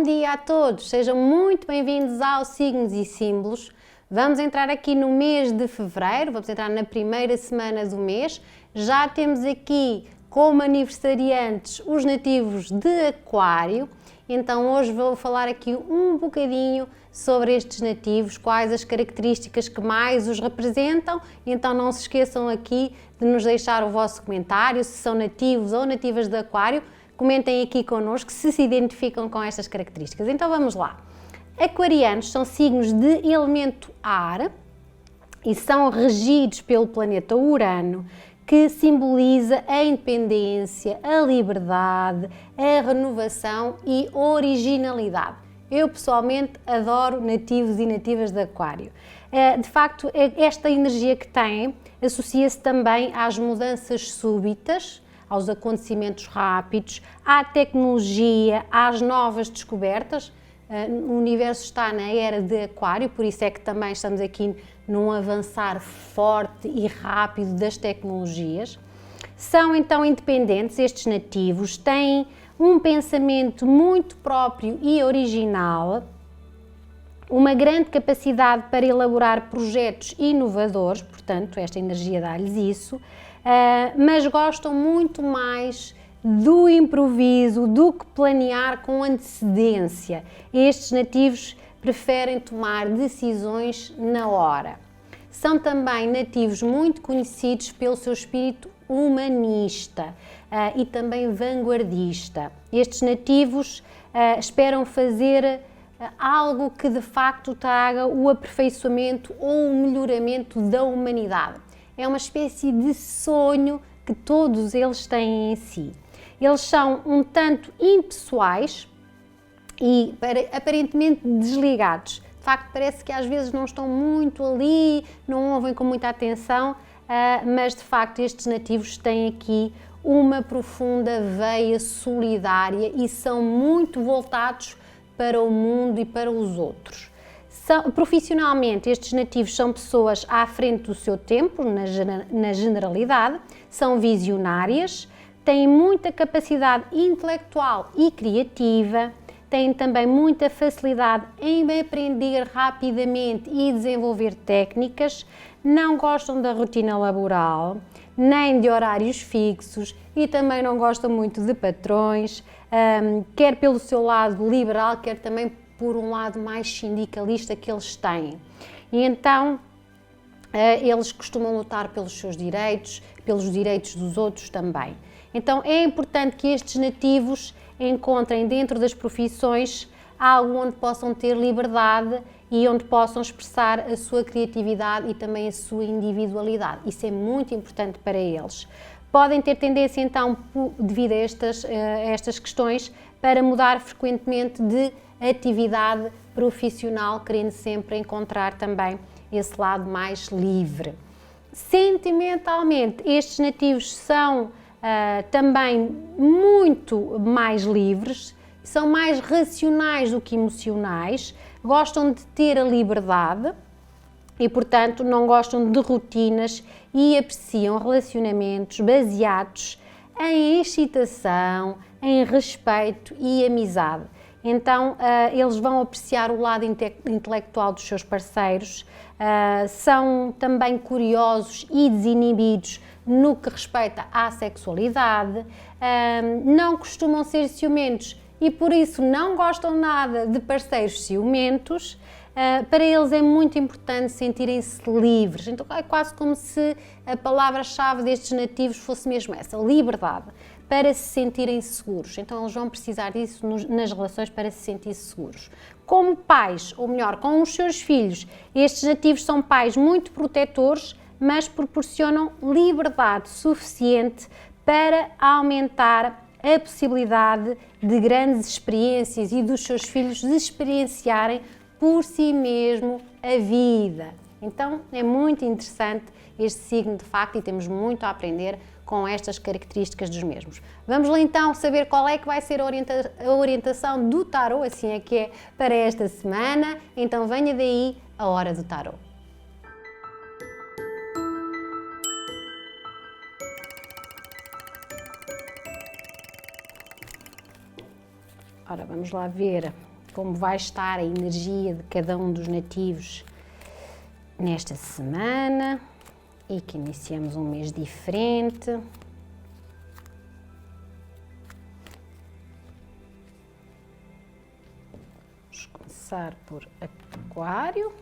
dia a todos, sejam muito bem-vindos ao Signos e Símbolos. Vamos entrar aqui no mês de fevereiro, vamos entrar na primeira semana do mês. Já temos aqui como aniversariantes os nativos de Aquário, então hoje vou falar aqui um bocadinho sobre estes nativos, quais as características que mais os representam. Então não se esqueçam aqui de nos deixar o vosso comentário, se são nativos ou nativas de Aquário, comentem aqui connosco se identificam com estas características. Então vamos lá. Aquarianos são signos de elemento ar e são regidos pelo planeta Urano, que simboliza a independência, a liberdade, a renovação e originalidade. Eu pessoalmente adoro nativos e nativas de Aquário. De facto, esta energia que têm associa-se também às mudanças súbitas, aos acontecimentos rápidos, à tecnologia, às novas descobertas. O universo está na era de Aquário, por isso é que também estamos aqui num avançar forte e rápido das tecnologias. São então independentes, estes nativos têm um pensamento muito próprio e original, uma grande capacidade para elaborar projetos inovadores, portanto esta energia dá-lhes isso, mas gostam muito mais do improviso, do que planear com antecedência. Estes nativos preferem tomar decisões na hora. São também nativos muito conhecidos pelo seu espírito humanista e também vanguardista. Estes nativos esperam fazer algo que de facto traga o aperfeiçoamento ou o melhoramento da humanidade. É uma espécie de sonho que todos eles têm em si. Eles são um tanto impessoais e aparentemente desligados. De facto, parece que às vezes não estão muito ali, não ouvem com muita atenção, mas de facto estes nativos têm aqui uma profunda veia solidária e são muito voltados para o mundo e para os outros. Profissionalmente, estes nativos são pessoas à frente do seu tempo, na generalidade, são visionárias, têm muita capacidade intelectual e criativa, têm também muita facilidade em aprender rapidamente e desenvolver técnicas, não gostam da rotina laboral, nem de horários fixos e também não gostam muito de patrões, quer pelo seu lado liberal, quer também por um lado mais sindicalista que eles têm. E então eles costumam lutar pelos seus direitos, pelos direitos dos outros também. Então é importante que estes nativos encontrem dentro das profissões algo onde possam ter liberdade e onde possam expressar a sua criatividade e também a sua individualidade. Isso é muito importante para eles. Podem ter tendência então, devido a estas questões, para mudar frequentemente de atividade profissional, querendo sempre encontrar também esse lado mais livre. Sentimentalmente, estes nativos são também muito mais livres, são mais racionais do que emocionais, gostam de ter a liberdade e, portanto, não gostam de rotinas e apreciam relacionamentos baseados em excitação, em respeito e amizade. Então, eles vão apreciar o lado intelectual dos seus parceiros, são também curiosos e desinibidos no que respeita à sexualidade, não costumam ser ciumentos e por isso não gostam nada de parceiros ciumentos. Para eles é muito importante sentirem-se livres, então é quase como se a palavra-chave destes nativos fosse mesmo essa, liberdade, para se sentirem seguros. Então eles vão precisar disso nas relações para se sentir seguros. Como pais, ou melhor, com os seus filhos, estes nativos são pais muito protetores, mas proporcionam liberdade suficiente para aumentar a possibilidade de grandes experiências e dos seus filhos de experienciarem por si mesmo a vida. Então é muito interessante este signo de facto e temos muito a aprender com estas características dos mesmos. Vamos lá então saber qual é que vai ser a orientação do tarot, assim é que é, para esta semana. Então venha daí a hora do tarot. Ora, vamos lá ver como vai estar a energia de cada um dos nativos nesta semana e que iniciamos um mês diferente. Vamos começar por Aquário,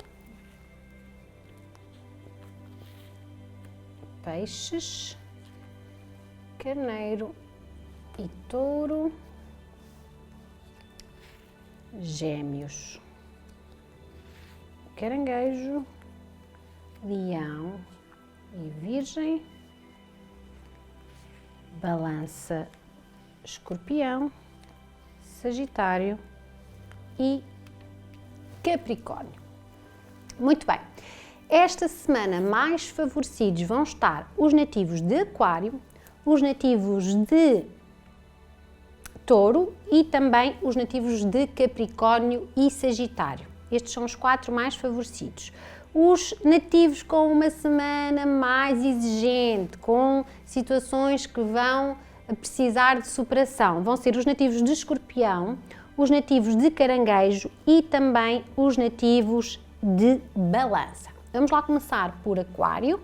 Peixes, Carneiro e Touro, Gêmeos, Caranguejo, Leão e Virgem, Balança, Escorpião, Sagitário e Capricórnio. Muito bem. Esta semana mais favorecidos vão estar os nativos de Aquário, os nativos de Touro e também os nativos de Capricórnio e Sagitário. Estes são os 4 mais favorecidos. Os nativos com uma semana mais exigente, com situações que vão precisar de superação, vão ser os nativos de Escorpião, os nativos de Caranguejo e também os nativos de Balança. Vamos lá começar por Aquário.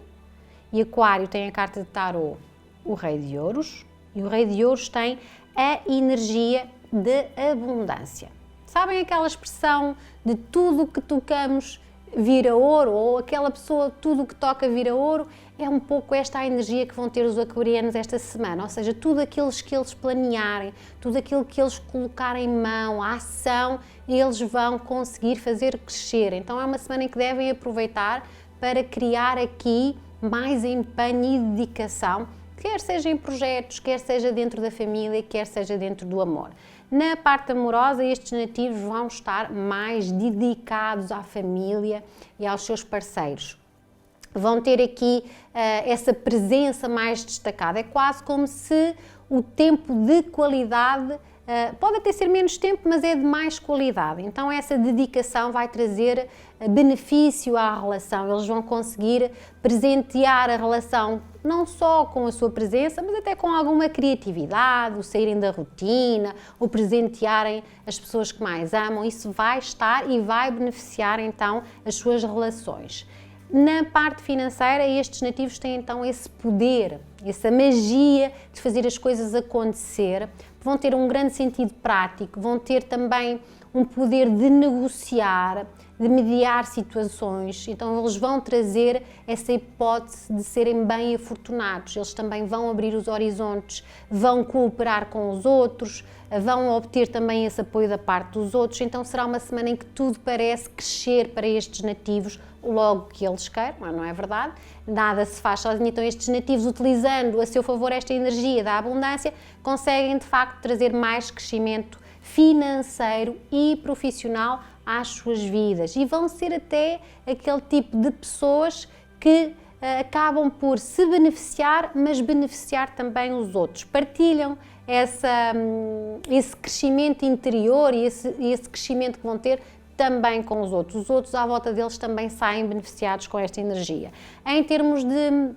E Aquário tem a carta de tarô, o Rei de Ouros, e o Rei de Ouros tem a energia de abundância. Sabem aquela expressão de tudo o que tocamos vira ouro, ou aquela pessoa, tudo o que toca vira ouro? É um pouco esta a energia que vão ter os aquarianos esta semana, ou seja, tudo aquilo que eles planearem, tudo aquilo que eles colocarem em mão, a ação, eles vão conseguir fazer crescer. Então é uma semana em que devem aproveitar para criar aqui mais empenho e dedicação, quer seja em projetos, quer seja dentro da família, quer seja dentro do amor. Na parte amorosa, estes nativos vão estar mais dedicados à família e aos seus parceiros. Vão ter aqui essa presença mais destacada. É quase como se o tempo de qualidade, pode até ser menos tempo, mas é de mais qualidade. Então essa dedicação vai trazer benefício à relação. Eles vão conseguir presentear a relação não só com a sua presença, mas até com alguma criatividade, o saírem da rotina, o presentearem as pessoas que mais amam. Isso vai estar e vai beneficiar então as suas relações. Na parte financeira, estes nativos têm então esse poder, essa magia de fazer as coisas acontecer, vão ter um grande sentido prático, vão ter também um poder de negociar, de mediar situações, então eles vão trazer essa hipótese de serem bem afortunados, eles também vão abrir os horizontes, vão cooperar com os outros, vão obter também esse apoio da parte dos outros, então será uma semana em que tudo parece crescer para estes nativos, logo que eles queiram, não é verdade? Nada se faz sozinho, então estes nativos, utilizando a seu favor esta energia da abundância, conseguem de facto trazer mais crescimento financeiro e profissional às suas vidas e vão ser até aquele tipo de pessoas que acabam por se beneficiar, mas beneficiar também os outros. Partilham esse crescimento interior e esse crescimento que vão ter também com os outros. Os outros à volta deles também saem beneficiados com esta energia. Em termos de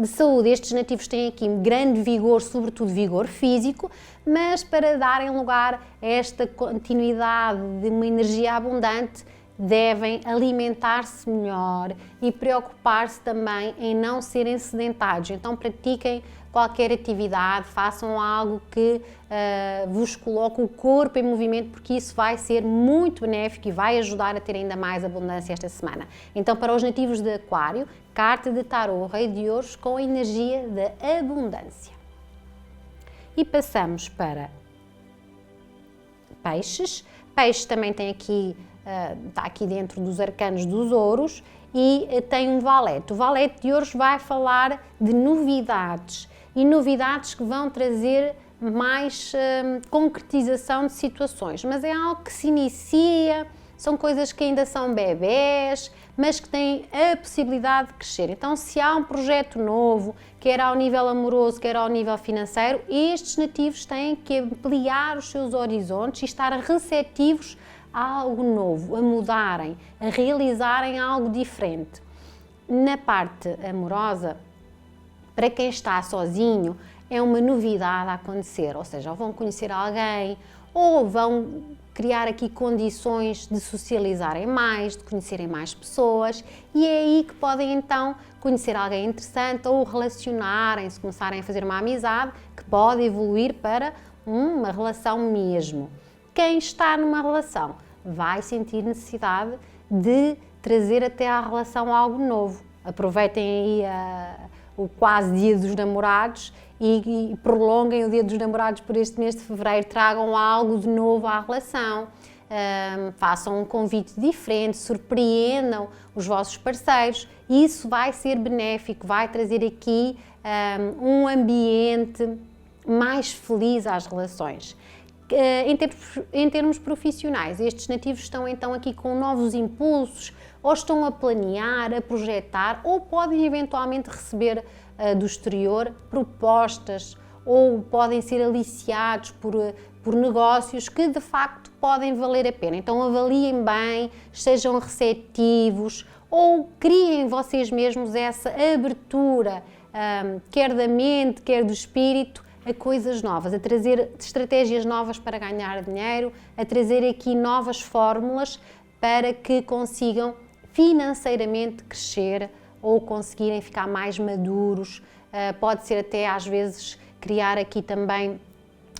saúde, estes nativos têm aqui um grande vigor, sobretudo vigor físico, mas para darem lugar a esta continuidade de uma energia abundante, devem alimentar-se melhor e preocupar-se também em não serem sedentários. Então pratiquem qualquer atividade, façam algo que vos coloque o corpo em movimento, porque isso vai ser muito benéfico e vai ajudar a ter ainda mais abundância esta semana. Então, para os nativos de Aquário, carta de tarô, Rei de Ouros, com a energia da abundância. E passamos para Peixes. Peixes também tem aqui, está aqui dentro dos arcanos dos ouros e tem um valete. O valete de ouros vai falar de novidades e novidades que vão trazer mais concretização de situações, mas é algo que se inicia, são coisas que ainda são bebés, mas que têm a possibilidade de crescer. Então, se há um projeto novo, quer ao nível amoroso, quer ao nível financeiro, estes nativos têm que ampliar os seus horizontes e estar receptivos a algo novo, a mudarem, a realizarem algo diferente. Na parte amorosa, para quem está sozinho, é uma novidade a acontecer, ou seja, ou vão conhecer alguém, ou vão criar aqui condições de socializarem mais, de conhecerem mais pessoas, e é aí que podem então conhecer alguém interessante ou relacionarem-se, começarem a fazer uma amizade que pode evoluir para uma relação mesmo. Quem está numa relação vai sentir necessidade de trazer até à relação algo novo. Aproveitem aí o quase Dia dos Namorados e prolonguem o Dia dos Namorados por este mês de fevereiro, tragam algo de novo à relação, façam um convite diferente, surpreendam os vossos parceiros. Isso vai ser benéfico, vai trazer aqui um ambiente mais feliz às relações. Em termos profissionais, estes nativos estão então aqui com novos impulsos, ou estão a planear, a projetar, ou podem eventualmente receber do exterior propostas, ou podem ser aliciados por negócios que de facto podem valer a pena. Então avaliem bem, sejam receptivos, ou criem vocês mesmos essa abertura, quer da mente, quer do espírito, a coisas novas, a trazer estratégias novas para ganhar dinheiro, a trazer aqui novas fórmulas para que consigam financeiramente crescer ou conseguirem ficar mais maduros. Pode ser até às vezes criar aqui também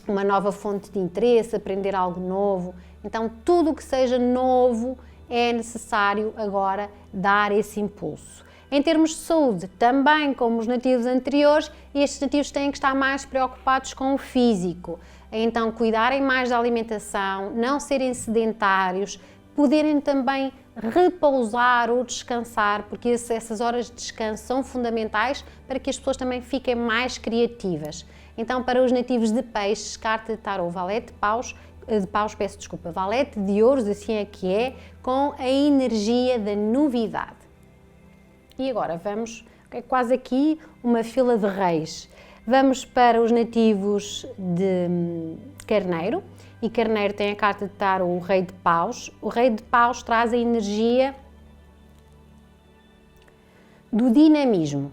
uma nova fonte de interesse, aprender algo novo. Então tudo o que seja novo é necessário agora dar esse impulso. Em termos de saúde, também como os nativos anteriores, estes nativos têm que estar mais preocupados com o físico. Então cuidarem mais da alimentação, não serem sedentários, poderem também repousar ou descansar, porque essas horas de descanso são fundamentais para que as pessoas também fiquem mais criativas. Então, para os nativos de peixes, carta de tarô, valete de paus, valete de ouros, assim é que é, com a energia da novidade. E agora vamos, é quase aqui uma fila de reis. Vamos para os nativos de Carneiro, e Carneiro tem a carta de tarô, o Rei de Paus. O Rei de Paus traz a energia do dinamismo.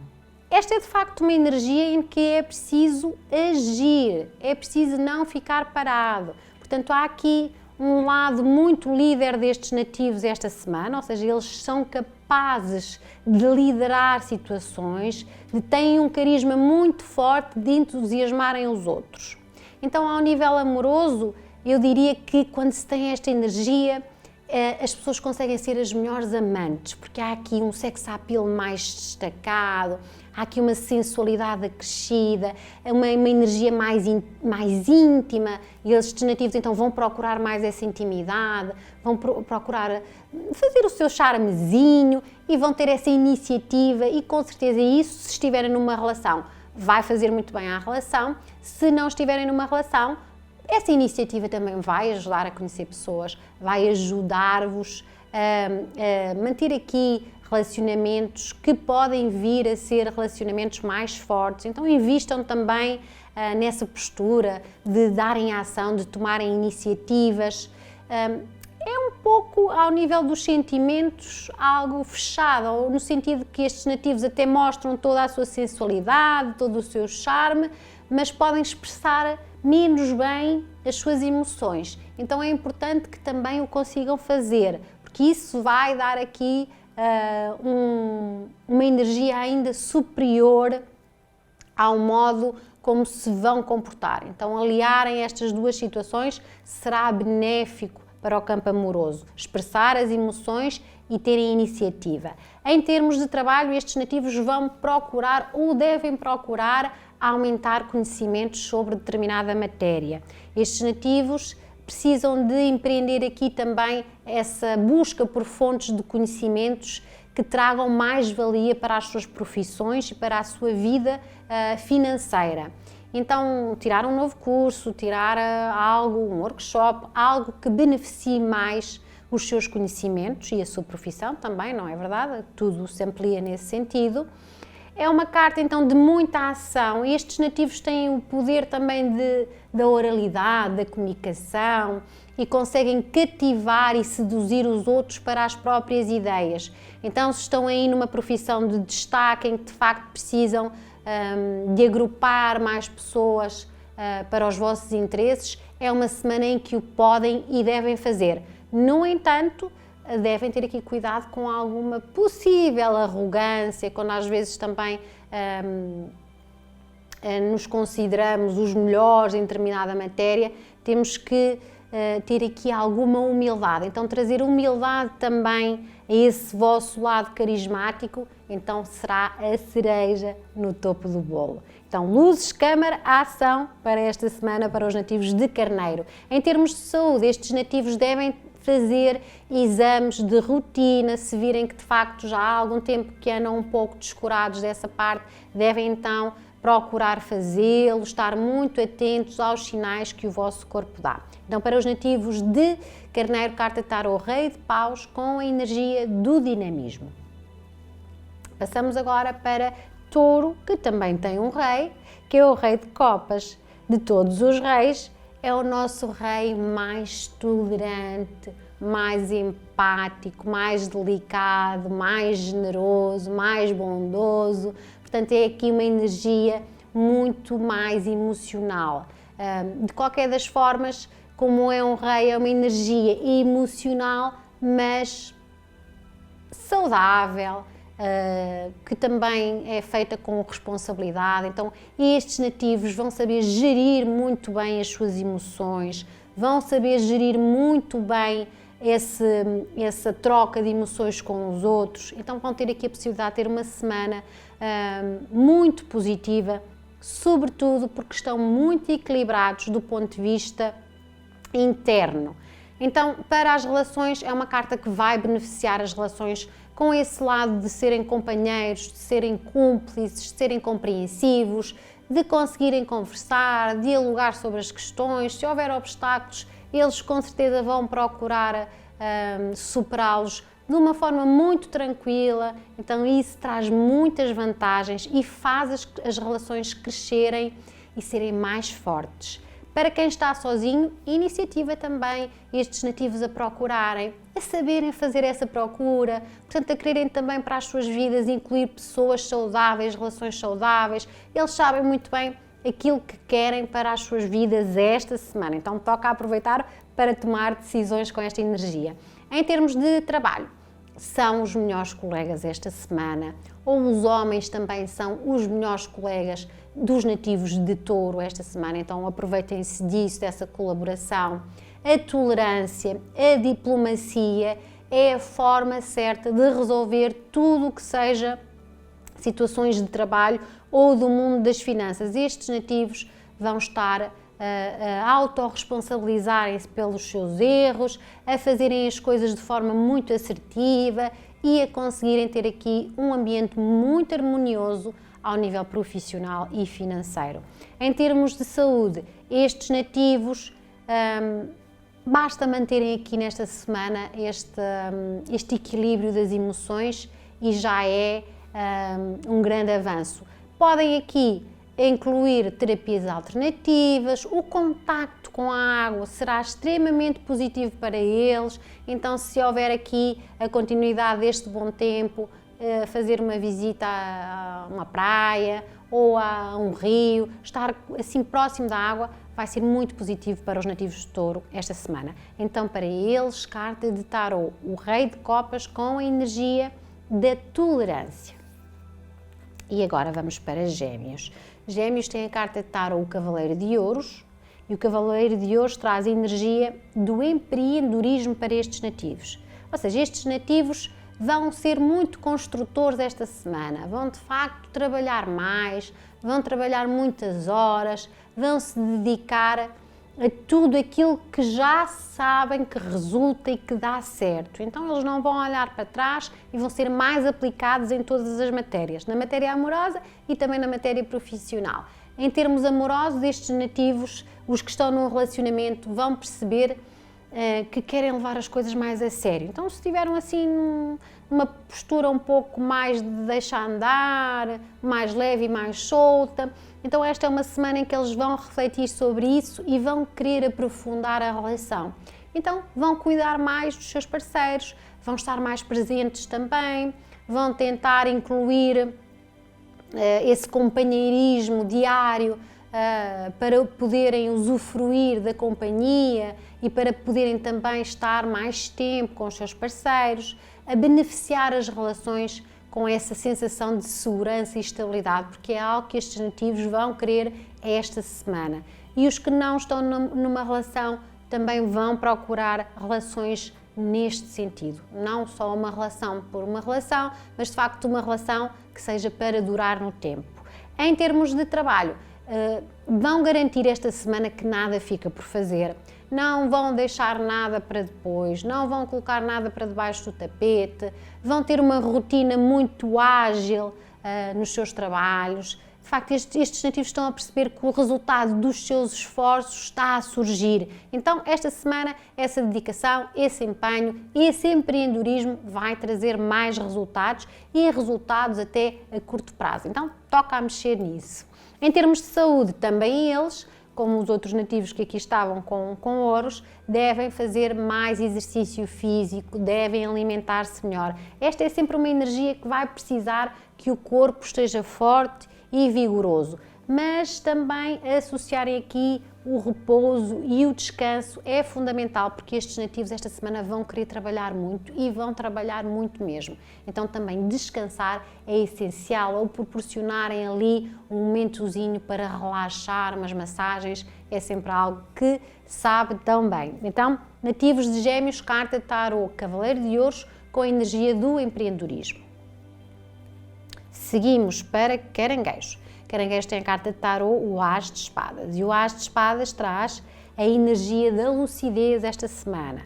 Esta é de facto uma energia em que é preciso agir, é preciso não ficar parado. Portanto, há aqui um lado muito líder destes nativos esta semana, ou seja, eles são capazes de liderar situações, têm um carisma muito forte de entusiasmarem os outros. Então, ao nível amoroso, eu diria que quando se tem esta energia, as pessoas conseguem ser as melhores amantes, porque há aqui um sex appeal mais destacado, há aqui uma sensualidade acrescida, uma energia mais íntima, e estes nativos então vão procurar mais essa intimidade, vão procurar fazer o seu charmezinho e vão ter essa iniciativa, e com certeza isso, se estiverem numa relação, vai fazer muito bem à relação. Se não estiverem numa relação, essa iniciativa também vai ajudar a conhecer pessoas, vai ajudar-vos a manter aqui relacionamentos que podem vir a ser relacionamentos mais fortes. Então invistam também nessa postura de darem ação, de tomarem iniciativas. É um pouco ao nível dos sentimentos algo fechado, ou no sentido que estes nativos até mostram toda a sua sensualidade, todo o seu charme, mas podem expressar menos bem as suas emoções. Então é importante que também o consigam fazer, porque isso vai dar aqui uma energia ainda superior ao modo como se vão comportar. Então aliarem estas duas situações será benéfico para o campo amoroso, expressar as emoções e terem iniciativa. Em termos de trabalho, estes nativos vão procurar ou devem procurar aumentar conhecimentos sobre determinada matéria. Estes nativos precisam de empreender aqui também essa busca por fontes de conhecimentos que tragam mais valia para as suas profissões e para a sua vida financeira. Então, tirar um novo curso, tirar um workshop, algo que beneficie mais os seus conhecimentos e a sua profissão também, não é verdade? Tudo se amplia nesse sentido. É uma carta então de muita ação, e estes nativos têm o poder também da oralidade, da comunicação, e conseguem cativar e seduzir os outros para as próprias ideias. Então, se estão aí numa profissão de destaque em que de facto precisam de agrupar mais pessoas para os vossos interesses, é uma semana em que o podem e devem fazer. No entanto, devem ter aqui cuidado com alguma possível arrogância, quando às vezes também nos consideramos os melhores em determinada matéria, temos que ter aqui alguma humildade. Então, trazer humildade também a esse vosso lado carismático, então será a cereja no topo do bolo. Então, luzes, câmara, ação para esta semana para os nativos de Carneiro. Em termos de saúde, estes nativos devem fazer exames de rotina, se virem que de facto já há algum tempo que andam um pouco descurados dessa parte, devem então procurar fazê-lo, estar muito atentos aos sinais que o vosso corpo dá. Então, para os nativos de Carneiro, carta tarô Rei de Paus com a energia do dinamismo. Passamos agora para Touro, que também tem um rei, que é o Rei de Copas. De todos os reis, é o nosso rei mais tolerante, mais empático, mais delicado, mais generoso, mais bondoso. Portanto, é aqui uma energia muito mais emocional. De qualquer das formas, como é um rei, é uma energia emocional, mas saudável, que também é feita com responsabilidade. Então, estes nativos vão saber gerir muito bem as suas emoções, vão saber gerir muito bem essa troca de emoções com os outros. Então, vão ter aqui a possibilidade de ter uma semana muito positiva, sobretudo porque estão muito equilibrados do ponto de vista interno. Então, para as relações, é uma carta que vai beneficiar as relações com esse lado de serem companheiros, de serem cúmplices, de serem compreensivos, de conseguirem conversar, dialogar sobre as questões. Se houver obstáculos, eles com certeza vão procurar superá-los de uma forma muito tranquila. Então isso traz muitas vantagens e faz as relações crescerem e serem mais fortes. Para quem está sozinho, iniciativa também, estes nativos a procurarem, a saberem fazer essa procura, portanto a quererem também para as suas vidas incluir pessoas saudáveis, relações saudáveis. Eles sabem muito bem aquilo que querem para as suas vidas esta semana, então toca aproveitar para tomar decisões com esta energia. Em termos de trabalho, são os melhores colegas esta semana, ou os homens também são os melhores colegas dos nativos de Touro esta semana, então aproveitem-se disso, dessa colaboração. A tolerância, a diplomacia é a forma certa de resolver tudo o que seja situações de trabalho ou do mundo das finanças. Estes nativos vão estar a autorresponsabilizarem-se pelos seus erros, a fazerem as coisas de forma muito assertiva e a conseguirem ter aqui um ambiente muito harmonioso ao nível profissional e financeiro. Em termos de saúde, estes nativos, basta manterem aqui nesta semana este equilíbrio das emoções e já é um grande avanço. Podem aqui incluir terapias alternativas, o contacto com a água será extremamente positivo para eles, então se houver aqui a continuidade deste bom tempo, fazer uma visita a uma praia ou a um rio, estar assim próximo da água, vai ser muito positivo para os nativos de Touro esta semana. Então para eles, carta de tarô, o Rei de Copas com a energia da tolerância. E agora vamos para Gêmeos. Gêmeos tem a carta de tarô, o Cavaleiro de Ouros, e o Cavaleiro de Ouros traz a energia do empreendedorismo para estes nativos. Ou seja, estes nativos vão ser muito construtores esta semana, vão de facto trabalhar mais, vão trabalhar muitas horas, vão se dedicar a tudo aquilo que já sabem que resulta e que dá certo. Então eles não vão olhar para trás e vão ser mais aplicados em todas as matérias, na matéria amorosa e também na matéria profissional. Em termos amorosos, estes nativos, os que estão num relacionamento, vão perceber que querem levar as coisas mais a sério. Então se tiveram assim uma postura um pouco mais de deixar andar, mais leve e mais solta, então esta é uma semana em que eles vão refletir sobre isso e vão querer aprofundar a relação. Então vão cuidar mais dos seus parceiros, vão estar mais presentes também, vão tentar incluir esse companheirismo diário para poderem usufruir da companhia e para poderem também estar mais tempo com os seus parceiros, a beneficiar as relações com essa sensação de segurança e estabilidade, porque é algo que estes nativos vão querer esta semana. E os que não estão numa relação também vão procurar relações neste sentido. Não só uma relação por uma relação, mas de facto uma relação que seja para durar no tempo. Em termos de trabalho, vão garantir esta semana que nada fica por fazer, não vão deixar nada para depois, não vão colocar nada para debaixo do tapete, vão ter uma rotina muito ágil nos seus trabalhos. De facto, estes nativos estão a perceber que o resultado dos seus esforços está a surgir. Então, esta semana, essa dedicação, esse empenho, esse empreendedorismo vai trazer mais resultados e resultados até a curto prazo. Então, toca a mexer nisso. Em termos de saúde, também eles, como os outros nativos que aqui estavam com ouros, devem fazer mais exercício físico, devem alimentar-se melhor. Esta é sempre uma energia que vai precisar que o corpo esteja forte e vigoroso, mas também associarem aqui o repouso e o descanso é fundamental, porque estes nativos esta semana vão querer trabalhar muito e vão trabalhar muito mesmo. Então também descansar é essencial, ou proporcionarem ali um momentozinho para relaxar, umas massagens, é sempre algo que sabe tão bem. Então, nativos de Gêmeos, carta de tarô, Cavaleiro de Ouros, com a energia do empreendedorismo. Seguimos para Caranguejos. Caranguejos tem a carta de tarô, o As de Espadas. E o As de Espadas traz a energia da lucidez esta semana.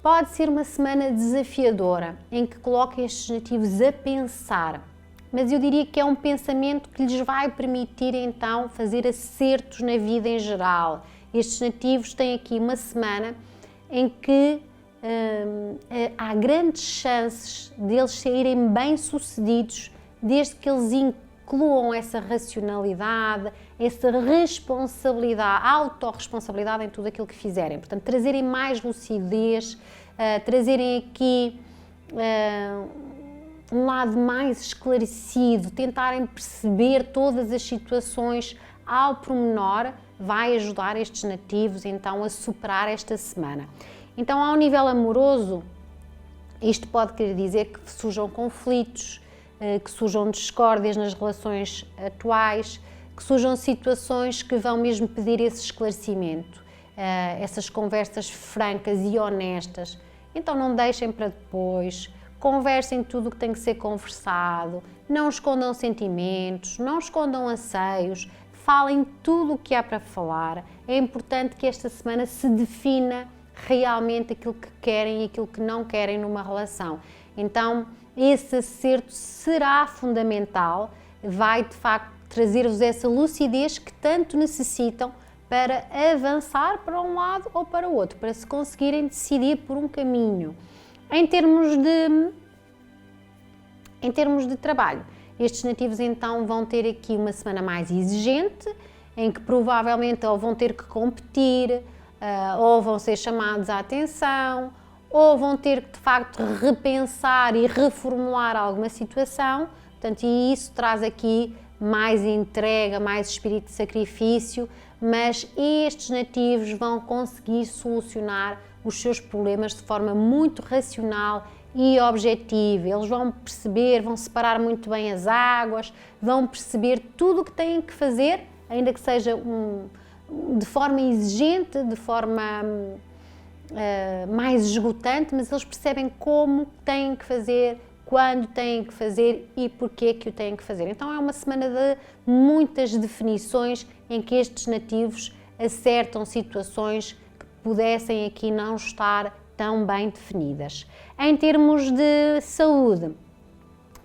Pode ser uma semana desafiadora, em que coloca estes nativos a pensar. Mas eu diria que é um pensamento que lhes vai permitir então fazer acertos na vida em geral. Estes nativos têm aqui uma semana em que há grandes chances deles saírem bem-sucedidos desde que eles incluam essa racionalidade, essa responsabilidade, autorresponsabilidade em tudo aquilo que fizerem. Portanto, trazerem mais lucidez, trazerem aqui um lado mais esclarecido, tentarem perceber todas as situações ao pormenor, vai ajudar estes nativos então a superar esta semana. Então, ao nível amoroso, isto pode querer dizer que surjam conflitos, que surjam discórdias nas relações atuais, que surjam situações que vão mesmo pedir esse esclarecimento, essas conversas francas e honestas. Então não deixem para depois, conversem tudo o que tem que ser conversado, não escondam sentimentos, não escondam anseios, falem tudo o que há para falar. É importante que esta semana se defina realmente aquilo que querem e aquilo que não querem numa relação. Então, esse acerto será fundamental, vai de facto trazer-vos essa lucidez que tanto necessitam para avançar para um lado ou para o outro, para se conseguirem decidir por um caminho. Em termos de trabalho, estes nativos então vão ter aqui uma semana mais exigente, em que provavelmente ou vão ter que competir, ou vão ser chamados à atenção, ou vão ter que de facto repensar e reformular alguma situação. Portanto, e isso traz aqui mais entrega, mais espírito de sacrifício, mas estes nativos vão conseguir solucionar os seus problemas de forma muito racional e objetiva. Eles vão perceber, vão separar muito bem as águas, vão perceber tudo o que têm que fazer, ainda que seja de forma exigente, de forma mais esgotante, mas eles percebem como têm que fazer, quando têm que fazer e porquê que o têm que fazer. Então é uma semana de muitas definições em que estes nativos acertam situações que pudessem aqui não estar tão bem definidas. Em termos de saúde,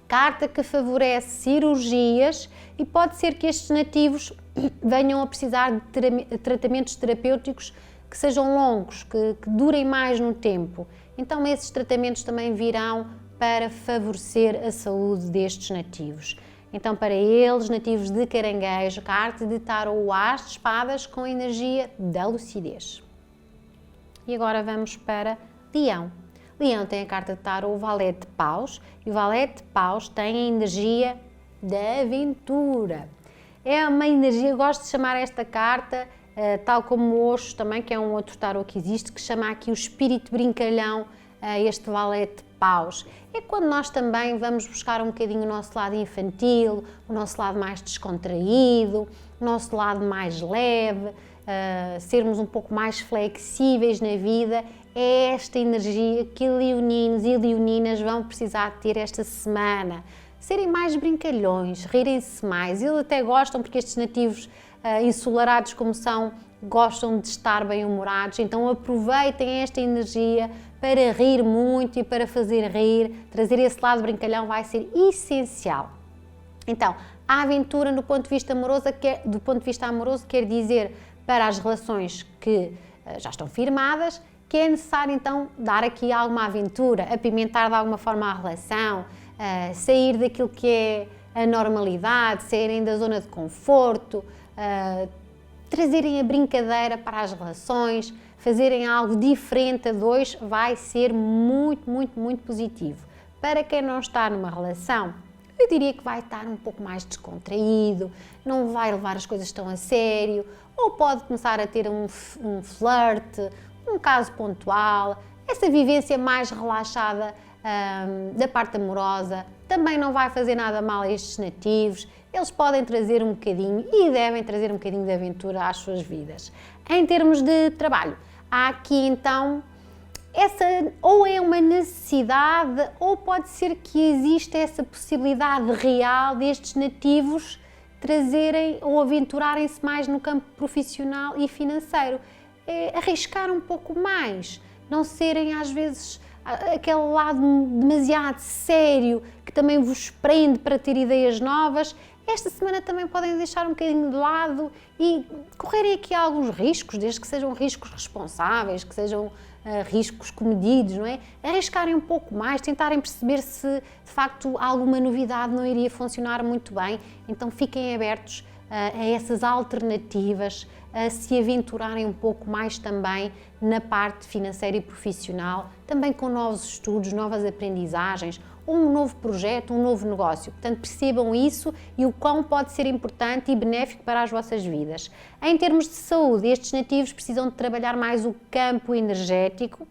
carta que favorece cirurgias e pode ser que estes nativos venham a precisar de tratamentos terapêuticos que sejam longos, que durem mais no tempo. Então esses tratamentos também virão para favorecer a saúde destes nativos. Então para eles, nativos de Caranguejo, carta de tarô, o As de Espadas com a energia da lucidez. E agora vamos para Leão. Leão tem a carta de tarô, o Valete de Paus, e o Valete de Paus tem a energia da aventura. É uma energia, gosto de chamar esta carta, tal como o Osho também, que é um outro tarot que existe, que chama aqui o espírito brincalhão, este valete de paus. É quando nós também vamos buscar um bocadinho o nosso lado infantil, o nosso lado mais descontraído, o nosso lado mais leve, sermos um pouco mais flexíveis na vida. É esta energia que leoninos e leoninas vão precisar ter esta semana. Serem mais brincalhões, rirem-se mais. Eles até gostam, porque estes nativos ensolarados como são, gostam de estar bem-humorados, então aproveitem esta energia para rir muito e para fazer rir. Trazer esse lado brincalhão vai ser essencial. Então, a aventura do ponto de vista amoroso quer dizer, para as relações que já estão firmadas, que é necessário então dar aqui alguma aventura, apimentar de alguma forma a relação, sair daquilo que é a normalidade, saírem da zona de conforto, trazerem a brincadeira para as relações, fazerem algo diferente a dois, vai ser muito, muito, muito positivo. Para quem não está numa relação, eu diria que vai estar um pouco mais descontraído, não vai levar as coisas tão a sério, ou pode começar a ter um flerte, um caso pontual, essa vivência mais relaxada da parte amorosa. Também não vai fazer nada mal a estes nativos, eles podem trazer um bocadinho e devem trazer um bocadinho de aventura às suas vidas. Em termos de trabalho, há aqui então essa ou é uma necessidade ou pode ser que exista essa possibilidade real destes nativos trazerem ou aventurarem-se mais no campo profissional e financeiro. Arriscar um pouco mais, não serem às vezes aquele lado demasiado sério que também vos prende para ter ideias novas. Esta semana também podem deixar um bocadinho de lado e correrem aqui alguns riscos, desde que sejam riscos responsáveis, que sejam riscos comedidos, não é? Arriscarem um pouco mais, tentarem perceber se de facto alguma novidade não iria funcionar muito bem, então fiquem abertos a essas alternativas, a se aventurarem um pouco mais também na parte financeira e profissional, também com novos estudos, novas aprendizagens, um novo projeto, um novo negócio. Portanto, percebam isso e o quão pode ser importante e benéfico para as vossas vidas. Em termos de saúde, estes nativos precisam de trabalhar mais o campo energético,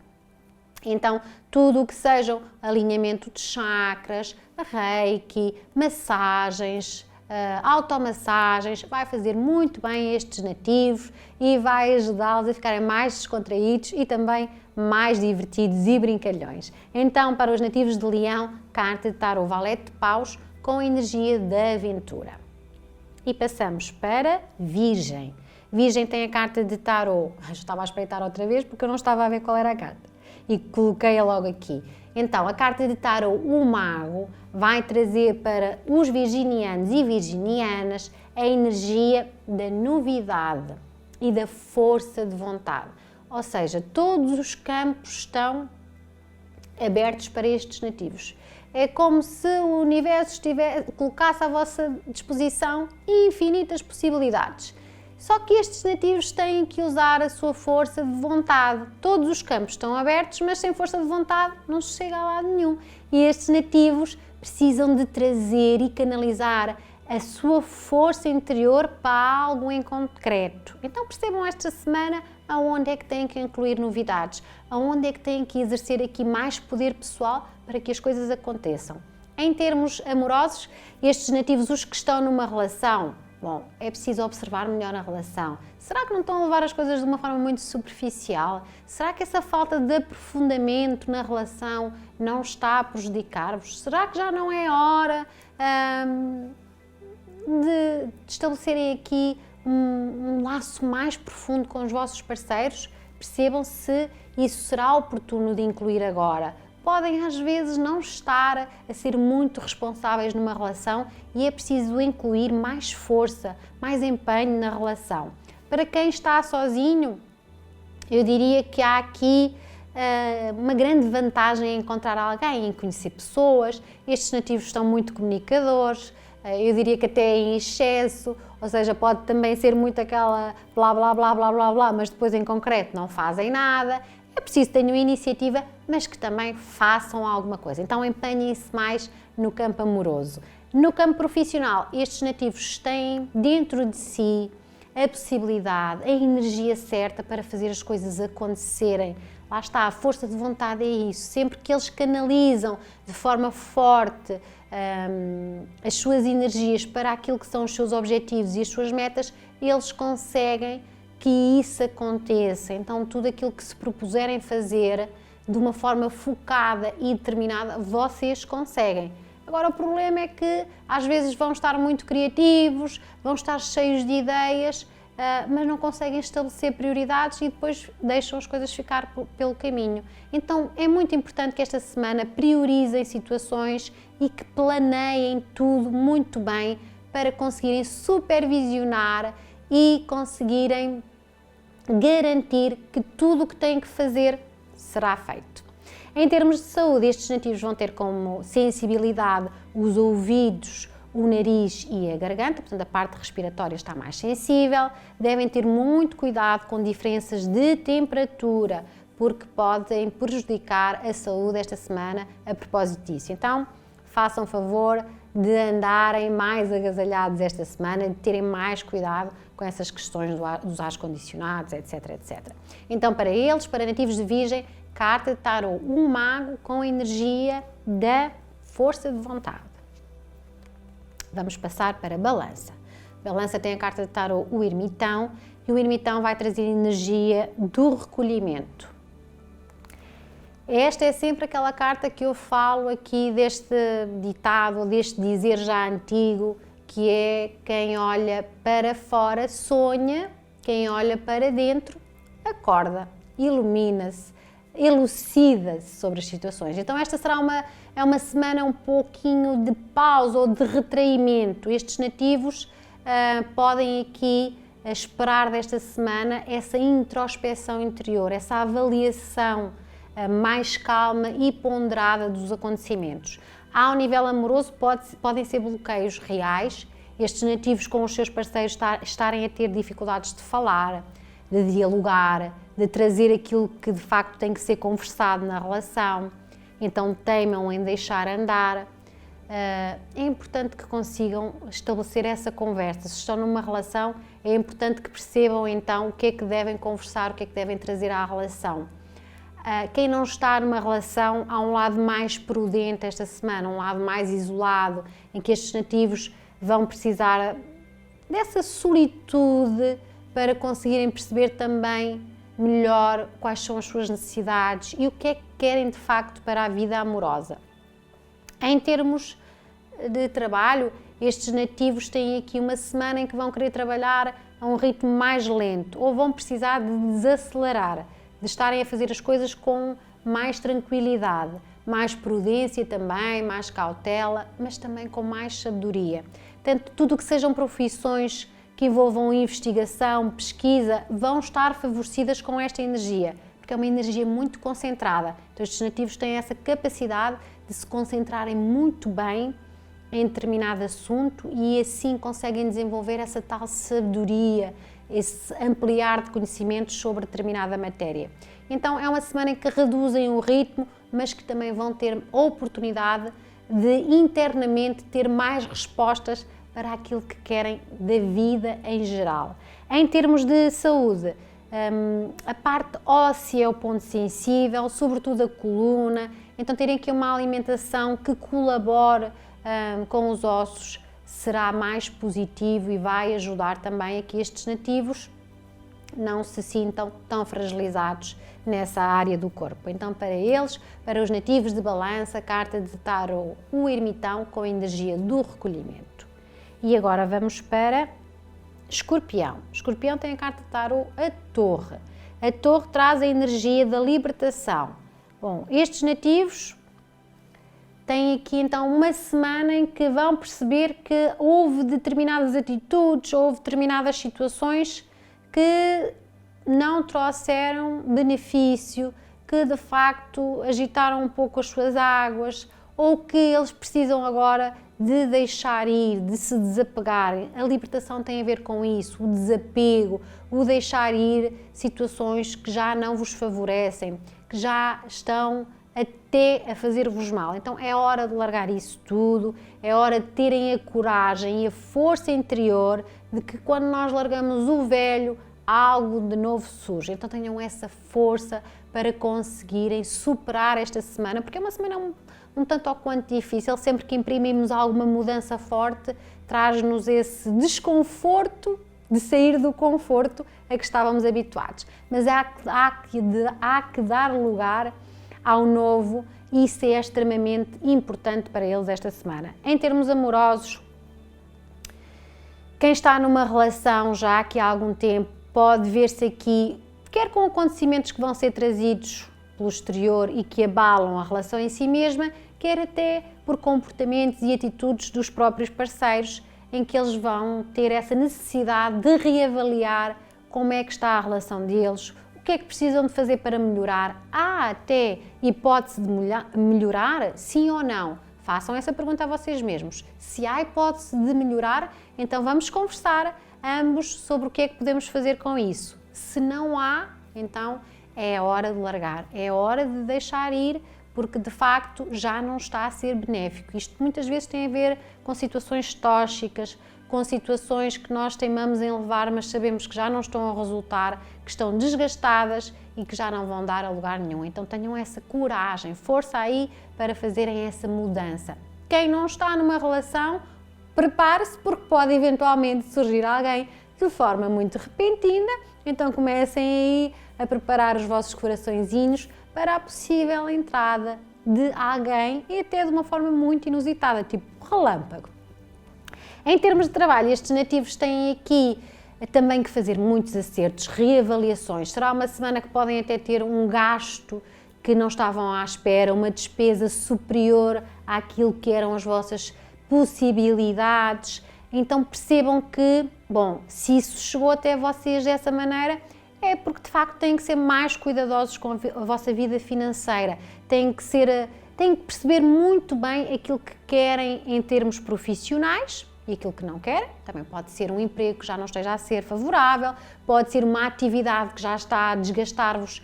então tudo o que sejam alinhamento de chakras, reiki, massagens, automassagens, vai fazer muito bem a estes nativos e vai ajudá-los a ficarem mais descontraídos e também mais divertidos e brincalhões. Então, para os nativos de Leão, carta de tarot valete de paus com a energia da aventura. E passamos para Virgem. Virgem tem a carta de tarot. Já estava a espreitar outra vez porque eu não estava a ver qual era a carta. E coloquei-a logo aqui. Então, a carta de tarot, o Mago, vai trazer para os virginianos e virginianas a energia da novidade e da força de vontade. Ou seja, todos os campos estão abertos para estes nativos. É como se o universo colocasse à vossa disposição infinitas possibilidades. Só que estes nativos têm que usar a sua força de vontade. Todos os campos estão abertos, mas sem força de vontade não se chega a lado nenhum. E estes nativos precisam de trazer e canalizar a sua força interior para algo em concreto. Então percebam esta semana aonde é que têm que incluir novidades, aonde é que têm que exercer aqui mais poder pessoal para que as coisas aconteçam. Em termos amorosos, estes nativos, os que estão numa relação, bom, é preciso observar melhor a relação. Será que não estão a levar as coisas de uma forma muito superficial? Será que essa falta de aprofundamento na relação não está a prejudicar-vos? Será que já não é hora de estabelecerem aqui um laço mais profundo com os vossos parceiros? Percebam se isso será oportuno de incluir agora. Podem às vezes não estar a ser muito responsáveis numa relação e é preciso incluir mais força, mais empenho na relação. Para quem está sozinho, eu diria que há aqui uma grande vantagem em encontrar alguém, em conhecer pessoas. Estes nativos são muito comunicadores, eu diria que até em excesso, ou seja, pode também ser muito aquela blá blá blá blá blá blá, mas depois em concreto não fazem nada. É preciso que tenham iniciativa, mas que também façam alguma coisa. Então empenhem-se mais no campo amoroso. No campo profissional, estes nativos têm dentro de si a possibilidade, a energia certa para fazer as coisas acontecerem. Lá está, a força de vontade é isso. Sempre que eles canalizam de forma forte as suas energias para aquilo que são os seus objetivos e as suas metas, eles conseguem que isso aconteça. Então, tudo aquilo que se propuserem fazer de uma forma focada e determinada, vocês conseguem. Agora, o problema é que às vezes vão estar muito criativos, vão estar cheios de ideias, mas não conseguem estabelecer prioridades e depois deixam as coisas ficar pelo caminho. Então, é muito importante que esta semana priorizem situações e que planeiem tudo muito bem para conseguirem supervisionar e conseguirem garantir que tudo o que têm que fazer será feito. Em termos de saúde, estes nativos vão ter como sensibilidade os ouvidos, o nariz e a garganta, portanto a parte respiratória está mais sensível. Devem ter muito cuidado com diferenças de temperatura, porque podem prejudicar a saúde esta semana a propósito disso. Então, façam favor de andarem mais agasalhados esta semana, de terem mais cuidado com essas questões dos ares condicionados, etc, etc. Então, para eles, para nativos de Virgem, carta de tarot, um mago com a energia da força de vontade. Vamos passar para Balança. Balança tem a carta de tarot, o ermitão, e o ermitão vai trazer energia do recolhimento. Esta é sempre aquela carta que eu falo aqui deste ditado, ou deste dizer já antigo, que é quem olha para fora sonha, quem olha para dentro acorda, ilumina-se, elucida-se sobre as situações. Então esta será uma semana um pouquinho de pausa ou de retraimento. Estes nativos podem aqui esperar desta semana essa introspeção interior, essa avaliação mais calma e ponderada dos acontecimentos. Ao nível amoroso podem ser bloqueios reais, estes nativos com os seus parceiros estarem a ter dificuldades de falar, de dialogar, de trazer aquilo que de facto tem que ser conversado na relação, então teimam em deixar andar. É importante que consigam estabelecer essa conversa. Se estão numa relação, é importante que percebam então o que é que devem conversar, o que é que devem trazer à relação. Quem não está numa relação, há um lado mais prudente esta semana, um lado mais isolado, em que estes nativos vão precisar dessa solitude para conseguirem perceber também melhor quais são as suas necessidades e o que é que querem de facto para a vida amorosa. Em termos de trabalho, estes nativos têm aqui uma semana em que vão querer trabalhar a um ritmo mais lento ou vão precisar de desacelerar, de estarem a fazer as coisas com mais tranquilidade, mais prudência também, mais cautela, mas também com mais sabedoria. Portanto, tudo o que sejam profissões que envolvam investigação, pesquisa, vão estar favorecidas com esta energia, porque é uma energia muito concentrada. Então, estes nativos têm essa capacidade de se concentrarem muito bem em determinado assunto e assim conseguem desenvolver essa tal sabedoria, esse ampliar de conhecimentos sobre determinada matéria. Então é uma semana em que reduzem o ritmo, mas que também vão ter a oportunidade de internamente ter mais respostas para aquilo que querem da vida em geral. Em termos de saúde, a parte óssea é o ponto sensível, sobretudo a coluna, então terem aqui uma alimentação que colabore com os ossos será mais positivo e vai ajudar também a que estes nativos não se sintam tão fragilizados nessa área do corpo. Então, para eles, para os nativos de Balança, carta de tarot, o ermitão com a energia do recolhimento. E agora vamos para Escorpião. Escorpião tem a carta de tarot, a Torre. A Torre traz a energia da libertação. Bom, estes nativos têm aqui então uma semana em que vão perceber que houve determinadas atitudes, houve determinadas situações que não trouxeram benefício, que de facto agitaram um pouco as suas águas ou que eles precisam agora de deixar ir, de se desapegar. A libertação tem a ver com isso, o desapego, o deixar ir situações que já não vos favorecem, que já estão até a fazer-vos mal. Então é hora de largar isso tudo, é hora de terem a coragem e a força interior de que quando nós largamos o velho, algo de novo surge. Então tenham essa força para conseguirem superar esta semana, porque é uma semana um tanto ou quanto difícil. Sempre que imprimimos alguma mudança forte, traz-nos esse desconforto de sair do conforto a que estávamos habituados. Mas há que dar lugar ao novo e isso é extremamente importante para eles esta semana. Em termos amorosos, quem está numa relação já aqui há algum tempo pode ver-se aqui, quer com acontecimentos que vão ser trazidos pelo exterior e que abalam a relação em si mesma, quer até por comportamentos e atitudes dos próprios parceiros, em que eles vão ter essa necessidade de reavaliar como é que está a relação deles, o que é que precisam de fazer para melhorar, há até hipótese de melhorar, sim ou não? Façam essa pergunta a vocês mesmos. Se há hipótese de melhorar, então vamos conversar ambos sobre o que é que podemos fazer com isso. Se não há, então é hora de largar, é hora de deixar ir, porque de facto já não está a ser benéfico. Isto muitas vezes tem a ver com situações tóxicas, com situações que nós teimamos em levar, mas sabemos que já não estão a resultar, que estão desgastadas e que já não vão dar a lugar nenhum. Então tenham essa coragem, força aí para fazerem essa mudança. Quem não está numa relação, prepare-se porque pode eventualmente surgir alguém de forma muito repentina, então comecem aí a preparar os vossos coraçõezinhos para a possível entrada de alguém e até de uma forma muito inusitada, tipo relâmpago. Em termos de trabalho, estes nativos têm aqui também que fazer muitos acertos, reavaliações. Será uma semana que podem até ter um gasto que não estavam à espera, uma despesa superior àquilo que eram as vossas possibilidades. Então percebam que, bom, se isso chegou até vocês dessa maneira, é porque de facto têm que ser mais cuidadosos com a vossa vida financeira, têm que perceber muito bem aquilo que querem em termos profissionais e aquilo que não querem. Também pode ser um emprego que já não esteja a ser favorável, pode ser uma atividade que já está a desgastar-vos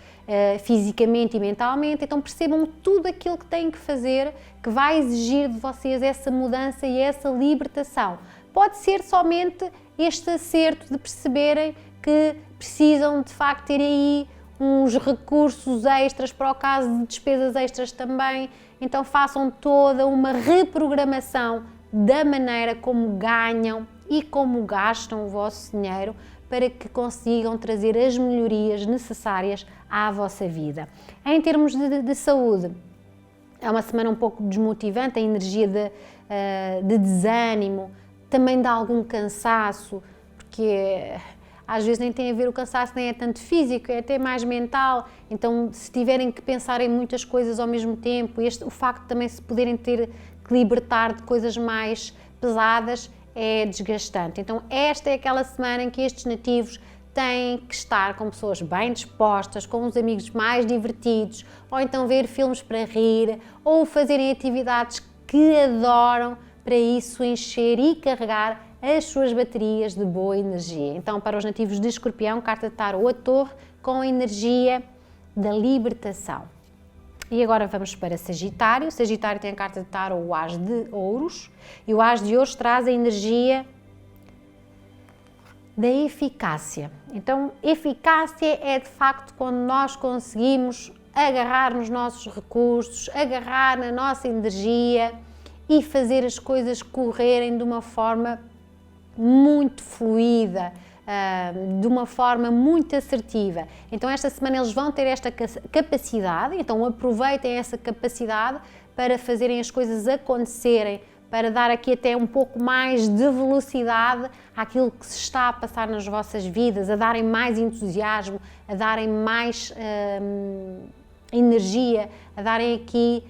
fisicamente e mentalmente. Então percebam tudo aquilo que têm que fazer, que vai exigir de vocês essa mudança e essa libertação. Pode ser somente este acerto de perceberem que precisam de facto ter aí uns recursos extras para o caso de despesas extras também. Então façam toda uma reprogramação da maneira como ganham e como gastam o vosso dinheiro para que consigam trazer as melhorias necessárias à vossa vida. Em termos de saúde, é uma semana um pouco desmotivante, a energia de desânimo, também dá algum cansaço, porque às vezes nem tem a ver, o cansaço nem é tanto físico, é até mais mental. Então se tiverem que pensar em muitas coisas ao mesmo tempo, o facto de também se poderem ter que libertar de coisas mais pesadas é desgastante. Então esta é aquela semana em que estes nativos têm que estar com pessoas bem dispostas, com os amigos mais divertidos, ou então ver filmes para rir, ou fazerem atividades que adoram, para isso encher e carregar as suas baterias de boa energia. Então, para os nativos de Escorpião, carta de tarot, a Torre, com a energia da libertação. E agora vamos para Sagitário. Sagitário tem a carta de tarot, o As de Ouros, e o As de Ouros traz a energia da eficácia. Então, eficácia é de facto quando nós conseguimos agarrar nos nossos recursos, agarrar na nossa energia e fazer as coisas correrem de uma forma muito fluida, de uma forma muito assertiva. Então esta semana eles vão ter esta capacidade, então aproveitem essa capacidade para fazerem as coisas acontecerem, para dar aqui até um pouco mais de velocidade àquilo que se está a passar nas vossas vidas, a darem mais entusiasmo, a darem mais energia, a darem aqui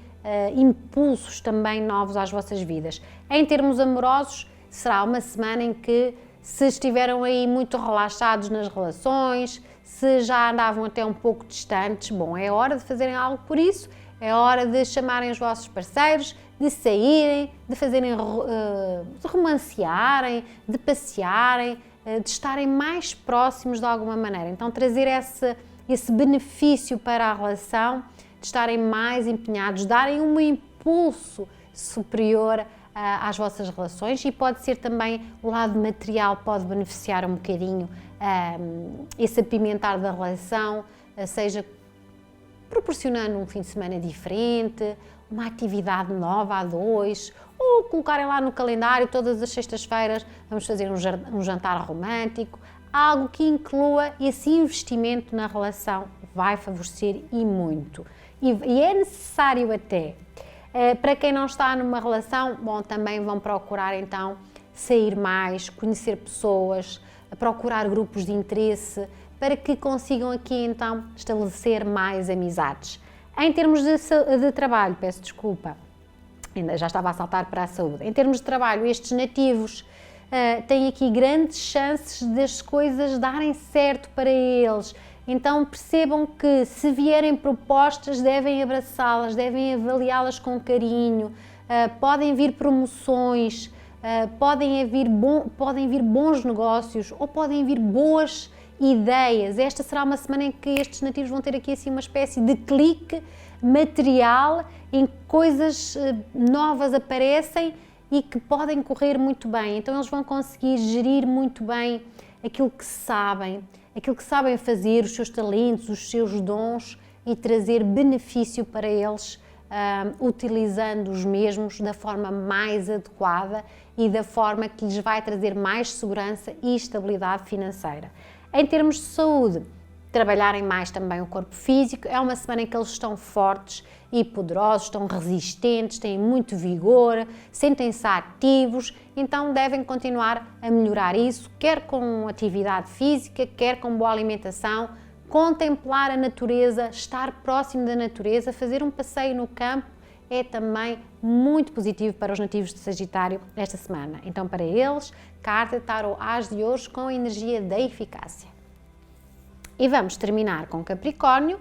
impulsos também novos às vossas vidas. Em termos amorosos, será uma semana em que, se estiveram aí muito relaxados nas relações, se já andavam até um pouco distantes, bom, é hora de fazerem algo por isso, é hora de chamarem os vossos parceiros, de saírem, de fazerem, de romancearem, de passearem, de estarem mais próximos de alguma maneira. Então trazer esse benefício para a relação de estarem mais empenhados, darem um impulso superior às vossas relações, e pode ser também o lado material, pode beneficiar um bocadinho esse apimentar da relação, seja proporcionando um fim de semana diferente, uma atividade nova a dois, ou colocarem lá no calendário todas as sextas-feiras vamos fazer um jantar romântico, algo que inclua esse investimento na relação, vai favorecer e muito. E é necessário até, para quem não está numa relação, bom, também vão procurar então sair mais, conhecer pessoas, procurar grupos de interesse, para que consigam aqui então estabelecer mais amizades. Em termos de trabalho, peço desculpa, ainda já estava a saltar para a saúde. Em termos de trabalho, estes nativos têm aqui grandes chances das coisas darem certo para eles. Então percebam que se vierem propostas devem abraçá-las, devem avaliá-las com carinho, podem vir promoções, podem vir bons negócios ou podem vir boas ideias. Esta será uma semana em que estes nativos vão ter aqui assim uma espécie de clique material em que coisas novas aparecem e que podem correr muito bem. Então eles vão conseguir gerir muito bem aquilo que sabem fazer, os seus talentos, os seus dons, e trazer benefício para eles, utilizando os mesmos da forma mais adequada e da forma que lhes vai trazer mais segurança e estabilidade financeira. Em termos de saúde, trabalharem mais também o corpo físico, é uma semana em que eles estão fortes e poderosos, estão resistentes, têm muito vigor, sentem-se ativos, então devem continuar a melhorar isso, quer com atividade física, quer com boa alimentação, contemplar a natureza, estar próximo da natureza, fazer um passeio no campo é também muito positivo para os nativos de Sagitário esta semana. Então, para eles, carta Tarot As de Ouros com a energia da eficácia. E vamos terminar com Capricórnio,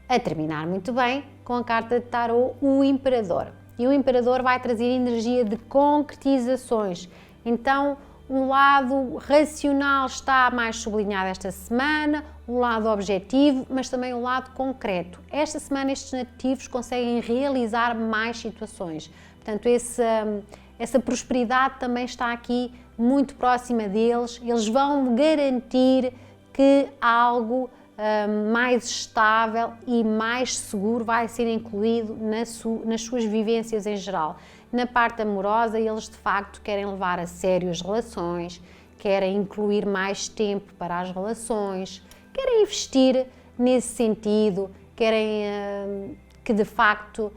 a terminar muito bem, com a carta de Tarot, o Imperador. E o Imperador vai trazer energia de concretizações. Então, o lado racional está mais sublinhado esta semana, o lado objetivo, mas também o lado concreto. Esta semana estes nativos conseguem realizar mais situações. Portanto, essa prosperidade também está aqui muito próxima deles. Eles vão garantir que algo mais estável e mais seguro vai ser incluído nas suas vivências em geral. Na parte amorosa, eles de facto querem levar a sério as relações, querem incluir mais tempo para as relações, querem investir nesse sentido, querem que de facto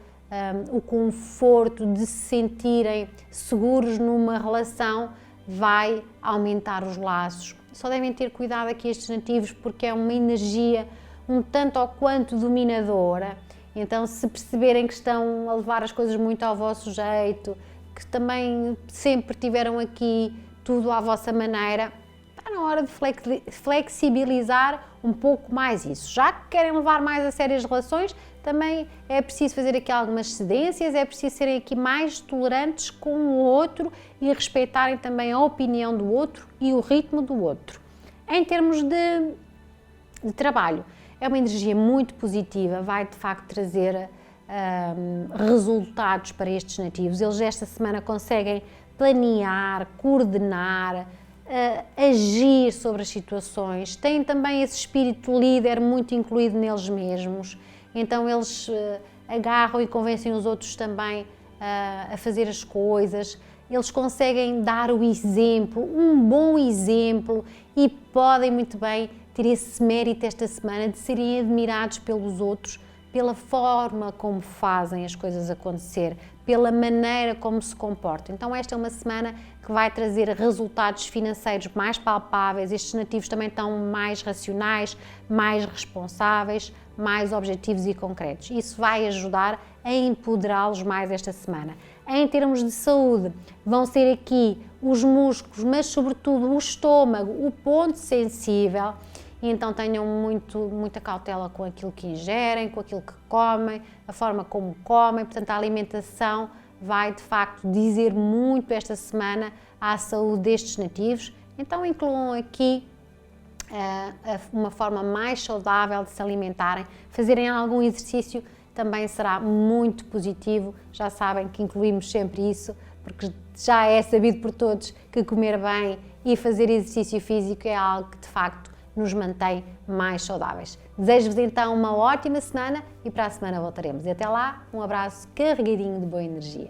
o conforto de se sentirem seguros numa relação vai aumentar os laços. Só devem ter cuidado aqui estes nativos, porque é uma energia um tanto ou quanto dominadora. Então, se perceberem que estão a levar as coisas muito ao vosso jeito, que também sempre tiveram aqui tudo à vossa maneira, está na hora de flexibilizar um pouco mais isso. Já que querem levar mais a sério as relações, também é preciso fazer aqui algumas cedências, é preciso serem aqui mais tolerantes com o outro e respeitarem também a opinião do outro e o ritmo do outro. Em termos de trabalho, é uma energia muito positiva, vai de facto trazer resultados para estes nativos. Eles esta semana conseguem planear, coordenar, agir sobre as situações, têm também esse espírito líder muito incluído neles mesmos, então eles agarram e convencem os outros também a fazer as coisas, eles conseguem dar o exemplo, um bom exemplo, e podem muito bem ter esse mérito esta semana de serem admirados pelos outros, pela forma como fazem as coisas acontecer, pela maneira como se comportam. Então esta é uma semana que vai trazer resultados financeiros mais palpáveis. Estes nativos também estão mais racionais, mais responsáveis, mais objetivos e concretos. Isso vai ajudar a empoderá-los mais esta semana. Em termos de saúde, vão ser aqui os músculos, mas sobretudo o estômago, o ponto sensível. Então tenham muita cautela com aquilo que ingerem, com aquilo que comem, a forma como comem. Portanto, a alimentação vai de facto dizer muito esta semana à saúde destes nativos. Então incluam aqui uma forma mais saudável de se alimentarem, fazerem algum exercício também será muito positivo. Já sabem que incluímos sempre isso, porque já é sabido por todos que comer bem e fazer exercício físico é algo que de facto nos mantém mais saudáveis. Desejo-vos então uma ótima semana e para a semana voltaremos. E até lá, um abraço carregadinho de boa energia.